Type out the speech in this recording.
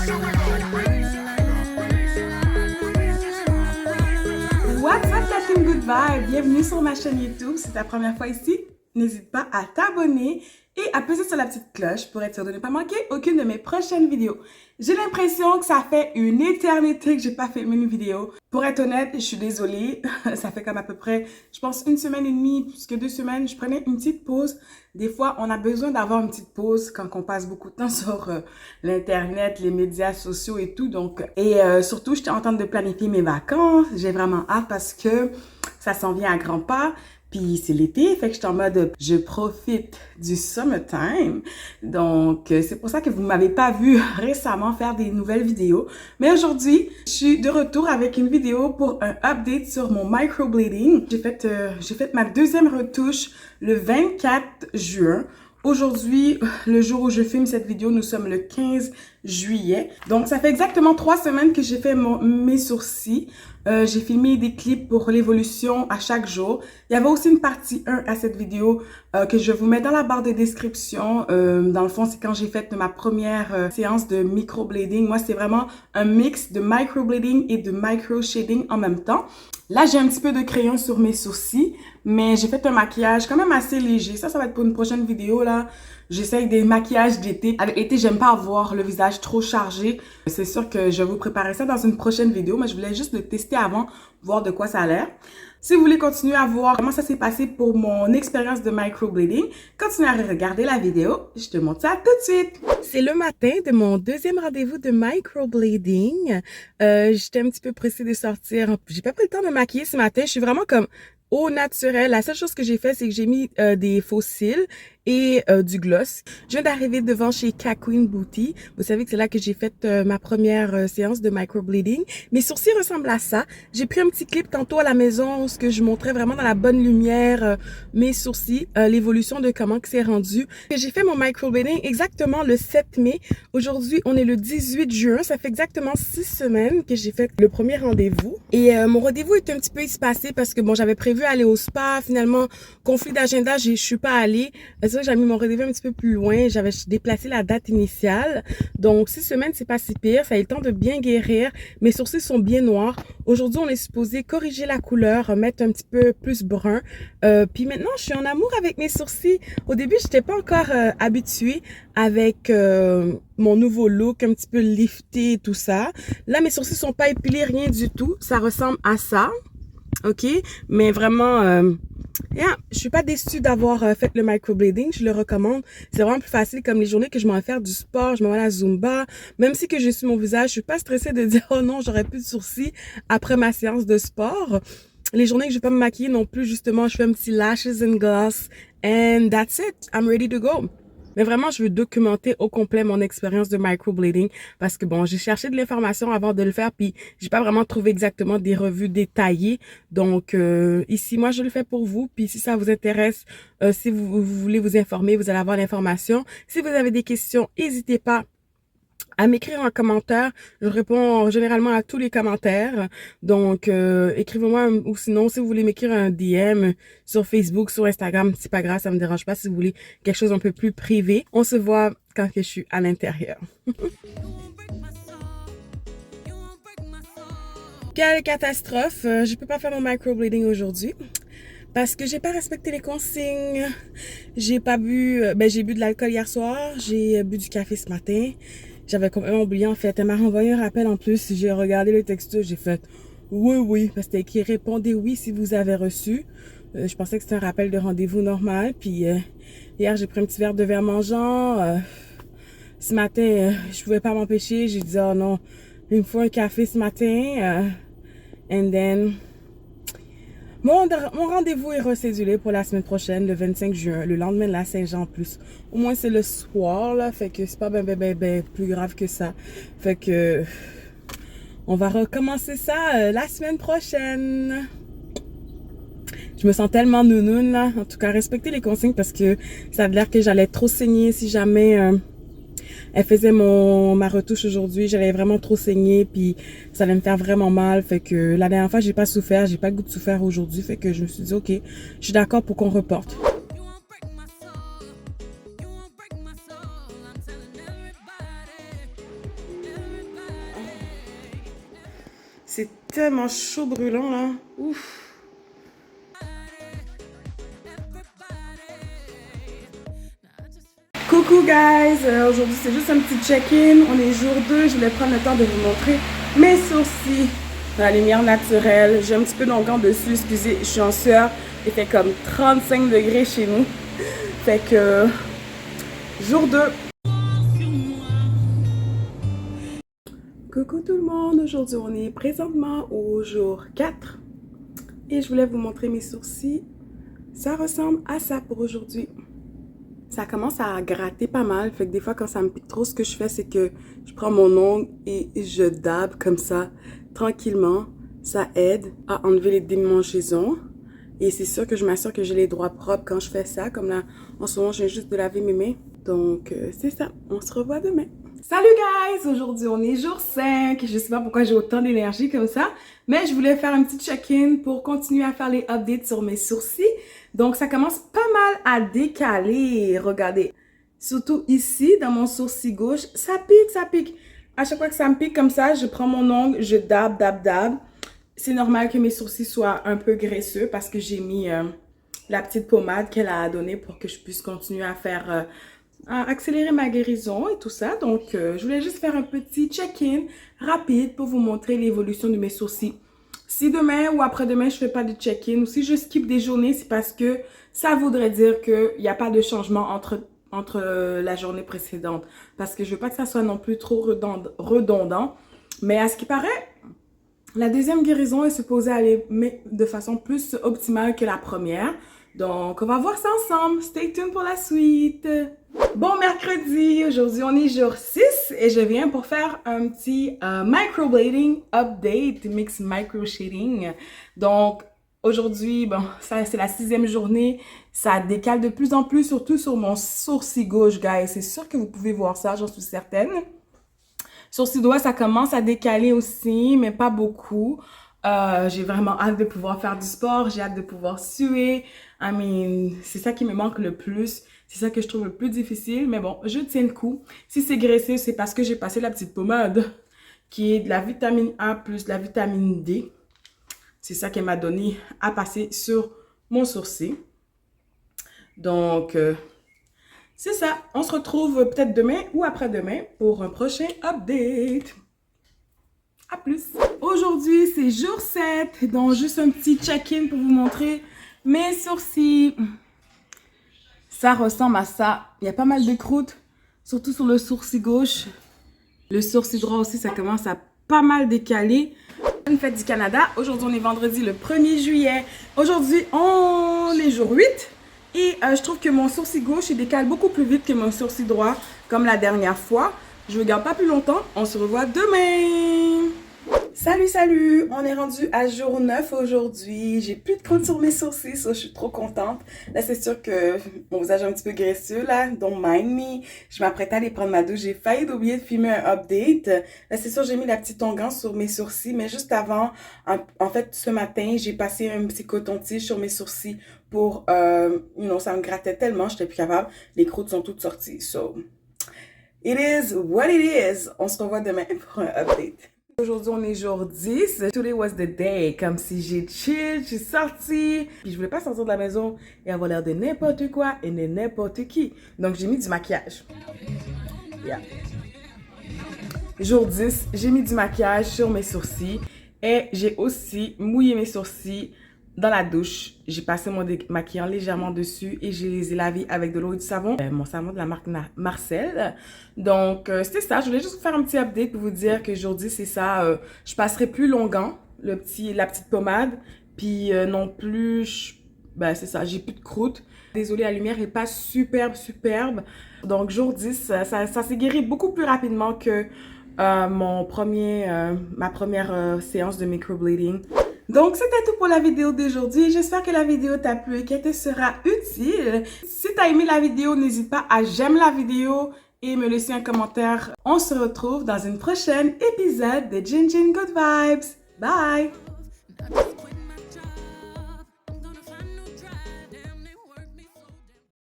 What's up, Catherine Good Vibe? Bienvenue sur ma chaîne YouTube. Si c'est ta première fois ici, n'hésite pas à t'abonner et à peser sur la petite cloche pour être sûr de ne pas manquer aucune de mes prochaines vidéos. J'ai l'impression que ça fait une éternité que j'ai pas filmé une vidéo. Pour être honnête, je suis désolée. Ça fait comme à peu près, je pense, 1 semaine et demie, plus que 2 semaines. Je prenais une petite pause. Des fois, on a besoin d'avoir une petite pause quand on passe beaucoup de temps sur l'Internet, les médias sociaux et tout. Donc, surtout, j'étais en train de planifier mes vacances. J'ai vraiment hâte parce que ça s'en vient à grands pas. Puis c'est l'été, fait que je suis en mode je profite du summertime. Donc c'est pour ça que vous m'avez pas vu récemment faire des nouvelles vidéos. Mais aujourd'hui, je suis de retour avec une vidéo pour un update sur mon microblading. J'ai fait ma deuxième retouche le 24 juin. Aujourd'hui, le jour où je filme cette vidéo, nous sommes le 15 juillet. Donc, ça fait exactement 3 semaines que j'ai fait mes sourcils. J'ai filmé des clips pour l'évolution à chaque jour. Il y avait aussi une partie 1 à cette vidéo que je vous mets dans la barre de description. Dans le fond, c'est quand j'ai fait ma première séance de microblading. Moi, c'est vraiment un mix de microblading et de micro-shading en même temps. Là, j'ai un petit peu de crayon sur mes sourcils, mais j'ai fait un maquillage quand même assez léger. Ça va être pour une prochaine vidéo, là. J'essaye des maquillages d'été. Avec l'été, j'aime pas avoir le visage trop chargé. C'est sûr que je vais vous préparer ça dans une prochaine vidéo, mais je voulais juste le tester avant, voir de quoi ça a l'air. Si vous voulez continuer à voir comment ça s'est passé pour mon expérience de microblading, continuez à regarder la vidéo. Je te montre ça tout de suite. C'est le matin de mon deuxième rendez-vous de microblading. J'étais un petit peu pressée de sortir. J'ai pas pris le temps de me maquiller ce matin. Je suis vraiment comme au naturel. La seule chose que j'ai fait, c'est que j'ai mis des faux cils et du gloss. Je viens d'arriver devant chez Kakwin Beauty. Vous savez que c'est là que j'ai fait ma première séance de microblading. Mes sourcils ressemblent à ça. J'ai pris un petit clip tantôt à la maison où ce que je montrais vraiment dans la bonne lumière mes sourcils, l'évolution de comment que c'est rendu. J'ai fait mon microblading exactement le 7 mai. Aujourd'hui, on est le 18 juin. Ça fait exactement 6 semaines que j'ai fait le premier rendez-vous. Et mon rendez-vous est un petit peu espacé parce que bon, j'avais prévu aller au spa. Finalement, conflit d'agenda, je suis pas allée. C'est vrai que j'ai mis mon rendez-vous un petit peu plus loin. J'avais déplacé la date initiale. Donc, 6 semaines, c'est pas si pire. Ça a eu le temps de bien guérir. Mes sourcils sont bien noirs. Aujourd'hui, on est supposé corriger la couleur, mettre un petit peu plus brun. Puis maintenant, je suis en amour avec mes sourcils. Au début, j'étais pas encore habituée avec mon nouveau look, un petit peu lifté et tout ça. Là, mes sourcils sont pas épilés, rien du tout. Ça ressemble à ça. OK? Mais vraiment... je suis pas déçue d'avoir fait le microblading, je le recommande. C'est vraiment plus facile comme les journées que je m'en vais faire du sport, je m'en vais à la Zumba. Même si que je suis mon visage, je suis pas stressée de dire oh non, j'aurais plus de sourcils après ma séance de sport. Les journées que je vais pas me maquiller non plus, justement, je fais un petit lashes and gloss and that's it. I'm ready to go. Mais vraiment, je veux documenter au complet mon expérience de microblading parce que bon, j'ai cherché de l'information avant de le faire puis j'ai pas vraiment trouvé exactement des revues détaillées. Donc ici, moi, je le fais pour vous. Puis si ça vous intéresse, si vous voulez vous informer, vous allez avoir l'information. Si vous avez des questions, n'hésitez pas à m'écrire un commentaire. Je réponds généralement à tous les commentaires. Donc, écrivez-moi ou sinon, si vous voulez m'écrire un DM sur Facebook, sur Instagram, c'est pas grave, ça me dérange pas. Si vous voulez quelque chose un peu plus privé, on se voit quand que je suis à l'intérieur. Quelle catastrophe! Je peux pas faire mon microblading aujourd'hui. Parce que j'ai pas respecté les consignes. J'ai pas bu... j'ai bu de l'alcool hier soir. J'ai bu du café ce matin. J'avais complètement oublié en fait. Elle m'a renvoyé un rappel en plus. J'ai regardé le texto. J'ai fait oui. Parce que c'était écrit répondez oui si vous avez reçu. Je pensais que c'était un rappel de rendez-vous normal. Puis hier, j'ai pris un petit verre de vin mangeant. Ce matin, je pouvais pas m'empêcher. J'ai dit oh non, il me faut un café ce matin. And then... Mon rendez-vous est recédulé pour la semaine prochaine, le 25 juin, le lendemain de la Saint-Jean en plus. Au moins, c'est le soir, là, fait que c'est pas ben plus grave que ça. Fait que on va recommencer ça la semaine prochaine. Je me sens tellement nounoune, là. En tout cas, respectez les consignes parce que ça a l'air que j'allais trop saigner si jamais... elle faisait ma retouche aujourd'hui, j'allais vraiment trop saigner puis ça allait me faire vraiment mal. Fait que la dernière fois, j'ai pas souffert, j'ai pas le goût de souffrir aujourd'hui. Fait que je me suis dit, ok, je suis d'accord pour qu'on reporte. C'est tellement chaud brûlant là. Ouf. Coucou guys, aujourd'hui c'est juste un petit check-in, on est jour 2, je voulais prendre le temps de vous montrer mes sourcils dans la lumière naturelle. J'ai un petit peu d'onguent dessus, excusez, je suis en sueur, il fait comme 35 degrés chez nous, fait que jour 2. Coucou tout le monde, aujourd'hui on est présentement au jour 4 et je voulais vous montrer mes sourcils. Ça ressemble à ça pour aujourd'hui. Ça commence à gratter pas mal, fait que des fois quand ça me pique trop, ce que je fais c'est que je prends mon ongle et je dabe comme ça, tranquillement. Ça aide à enlever les démangeaisons. Et c'est sûr que je m'assure que j'ai les doigts propres quand je fais ça, comme là en ce moment je viens juste de laver mes mains. Donc c'est ça, on se revoit demain. Salut guys! Aujourd'hui on est jour 5, je sais pas pourquoi j'ai autant d'énergie comme ça, mais je voulais faire un petit check-in pour continuer à faire les updates sur mes sourcils. Donc ça commence pas mal à décaler, regardez. Surtout ici, dans mon sourcil gauche, ça pique, ça pique. À chaque fois que ça me pique comme ça, je prends mon ongle, je dab, dab, dab. C'est normal que mes sourcils soient un peu graisseux parce que j'ai mis la petite pommade qu'elle a donnée pour que je puisse continuer à faire... à accélérer ma guérison et tout ça. Donc, je voulais juste faire un petit check-in rapide pour vous montrer l'évolution de mes sourcils. Si demain ou après-demain, je fais pas de check-in ou si je skip des journées, c'est parce que ça voudrait dire qu'il n'y a pas de changement entre la journée précédente. Parce que je veux pas que ça soit non plus trop redondant. Mais à ce qui paraît, la deuxième guérison est supposée aller de façon plus optimale que la première. Donc, on va voir ça ensemble. Stay tuned pour la suite. Bon mercredi, aujourd'hui on est jour 6 et je viens pour faire un petit microblading update, mix micro shading. Donc aujourd'hui, bon, ça c'est la 6e journée, ça décale de plus en plus, surtout sur mon sourcil gauche, guys. C'est sûr que vous pouvez voir ça, j'en suis certaine. Sourcil droit, ça commence à décaler aussi, mais pas beaucoup. J'ai vraiment hâte de pouvoir faire du sport, j'ai hâte de pouvoir suer. I mean, c'est ça qui me manque le plus. C'est ça que je trouve le plus difficile. Mais bon, je tiens le coup. Si c'est graissé, c'est parce que j'ai passé la petite pommade qui est de la vitamine A plus de la vitamine D. C'est ça qu'elle m'a donné à passer sur mon sourcil. Donc, c'est ça. On se retrouve peut-être demain ou après-demain pour un prochain update. À plus! Aujourd'hui, c'est jour 7. Donc, juste un petit check-in pour vous montrer mes sourcils. Ça ressemble à ça. Il y a pas mal de croûtes, surtout sur le sourcil gauche. Le sourcil droit aussi, ça commence à pas mal décaler. Une fête du Canada. Aujourd'hui, on est vendredi le 1er juillet. Aujourd'hui, on est jour 8. Et je trouve que mon sourcil gauche, il décale beaucoup plus vite que mon sourcil droit, comme la dernière fois. Je ne garde pas plus longtemps. On se revoit demain. Salut, salut! On est rendu à jour 9 aujourd'hui. J'ai plus de croûte sur mes sourcils, ça, je suis trop contente. Là, c'est sûr que mon visage est un petit peu graisseux, là. Don't mind me. Je m'apprêtais à aller prendre ma douche. J'ai failli oublier de filmer un update. Là, c'est sûr, j'ai mis la petite onguent sur mes sourcils, mais juste avant, en fait, ce matin, j'ai passé un petit coton-tige sur mes sourcils pour, ça me grattait tellement, j'étais plus capable. Les croûtes sont toutes sorties, so... It is what it is. On se revoit demain pour un update. Aujourd'hui, on est jour 10. Today was the day. Comme si j'ai chill, j'ai sorti. Puis je voulais pas sortir de la maison et avoir l'air de n'importe quoi et de n'importe qui. Donc, j'ai mis du maquillage. Yeah. Jour 10, j'ai mis du maquillage sur mes sourcils. Et j'ai aussi mouillé mes sourcils dans la douche. J'ai passé mon démaquillant légèrement dessus et je les ai lavés avec de l'eau et du savon. Mon savon de la marque Marcel. Donc, c'était ça. Je voulais juste vous faire un petit update pour vous dire que jour 10, c'est ça. Je passerai plus longuant la petite pommade. Puis non plus, c'est ça, j'ai plus de croûte. Désolée, la lumière n'est pas superbe. Donc, jour 10, ça s'est guéri beaucoup plus rapidement que ma première séance de microblading. Donc, c'était tout pour la vidéo d'aujourd'hui. J'espère que la vidéo t'a plu et qu'elle te sera utile. Si t'as aimé la vidéo, n'hésite pas à j'aime la vidéo et me laisser un commentaire. On se retrouve dans une prochaine épisode de Gin Good Vibes. Bye!